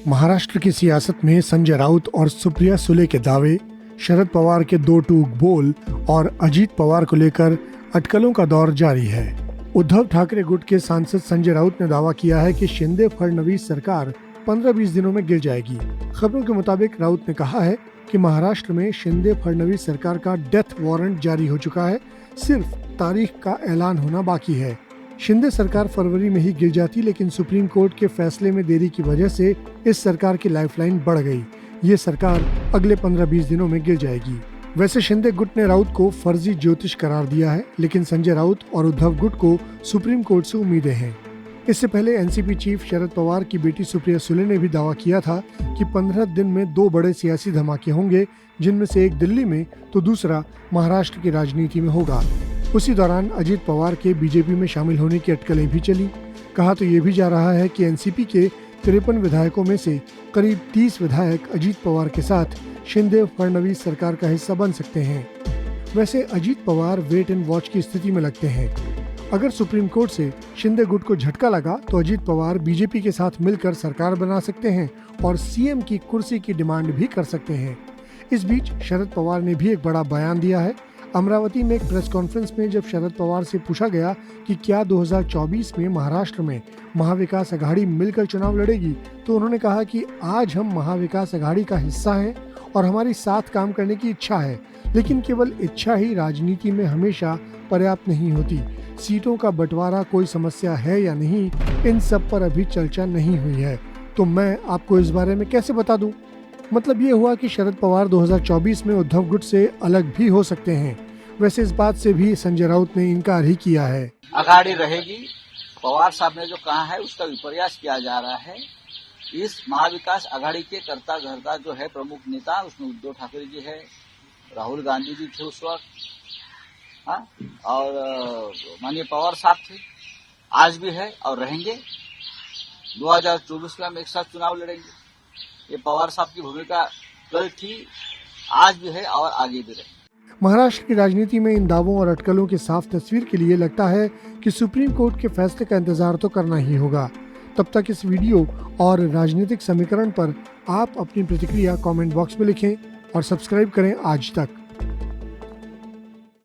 महाराष्ट्र की सियासत में संजय राउत और सुप्रिया सुले के दावे, शरद पवार के दो टूक बोल और अजीत पवार को लेकर अटकलों का दौर जारी है। उद्धव ठाकरे गुट के सांसद संजय राउत ने दावा किया है कि शिंदे फडणवीस सरकार 15-20 दिनों में गिर जाएगी। खबरों के मुताबिक राउत ने कहा है कि महाराष्ट्र में शिंदे फडणवीस सरकार का डेथ वारंट जारी हो चुका है, सिर्फ तारीख का ऐलान होना बाकी है। शिंदे सरकार फरवरी में ही गिर जाती, लेकिन सुप्रीम कोर्ट के फैसले में देरी की वजह से इस सरकार की लाइफलाइन बढ़ गई। ये सरकार अगले 15-20 दिनों में गिर जाएगी। वैसे शिंदे गुट ने राउत को फर्जी ज्योतिष करार दिया है, लेकिन संजय राउत और उद्धव गुट को सुप्रीम कोर्ट से उम्मीदें हैं। इससे पहले एनसीपी चीफ शरद पवार की बेटी सुप्रिया सुले ने भी दावा किया था कि 15 दिन में 2 बड़े सियासी धमाके होंगे, जिनमें से एक दिल्ली में तो दूसरा महाराष्ट्र की राजनीति में होगा। उसी दौरान अजीत पवार के बीजेपी में शामिल होने की अटकलें भी चली। कहा तो ये भी जा रहा है कि एनसीपी के 53 विधायकों में से करीब 30 विधायक अजीत पवार के साथ शिंदे फडणवीस सरकार का हिस्सा बन सकते हैं। वैसे Ajit Pawar wait and watch की स्थिति में लगते हैं। अगर सुप्रीम कोर्ट से शिंदे गुट को झटका लगा तो अजीत पवार बीजेपी के साथ मिलकर सरकार बना सकते हैं और सीएम की कुर्सी की डिमांड भी कर सकते हैं। इस बीच शरद पवार ने भी एक बड़ा बयान दिया है। अमरावती में एक प्रेस कॉन्फ्रेंस में जब शरद पवार से पूछा गया कि क्या 2024 में महाराष्ट्र में महाविकास अघाड़ी मिलकर चुनाव लड़ेगी, तो उन्होंने कहा कि आज हम महाविकास अघाड़ी का हिस्सा हैं और हमारी साथ काम करने की इच्छा है, लेकिन केवल इच्छा ही राजनीति में हमेशा पर्याप्त नहीं होती। सीटों का बंटवारा कोई समस्या है या नहीं, इन सब पर अभी चर्चा नहीं हुई है, तो मैं आपको इस बारे में कैसे बता दूं। मतलब ये हुआ कि शरद पवार 2024 में उद्धव गुट से अलग भी हो सकते हैं। वैसे इस बात से भी संजय राउत ने इनकार ही किया है। अघाड़ी रहेगी, पवार साहब ने जो कहा है उसका विपर्यास किया जा रहा है। इस महाविकास अघाड़ी के कर्ता धर्ता जो है प्रमुख नेता, उसमें उद्धव ठाकरे जी है, राहुल गांधी जी थे उस वक्त, और माननीय पवार साहब थे, आज भी है और रहेंगे। 2024 में हम एक साथ चुनाव लड़ेंगे। ये पवार साहब की भूमिका कल थी, आज भी है और आगे भी रहेगी। महाराष्ट्र की राजनीति में इन दावों और अटकलों की साफ तस्वीर के लिए लगता है कि सुप्रीम कोर्ट के फैसले का इंतजार तो करना ही होगा। तब तक इस वीडियो और राजनीतिक समीकरण पर आप अपनी प्रतिक्रिया कमेंट बॉक्स में लिखें और सब्सक्राइब करें आज तक।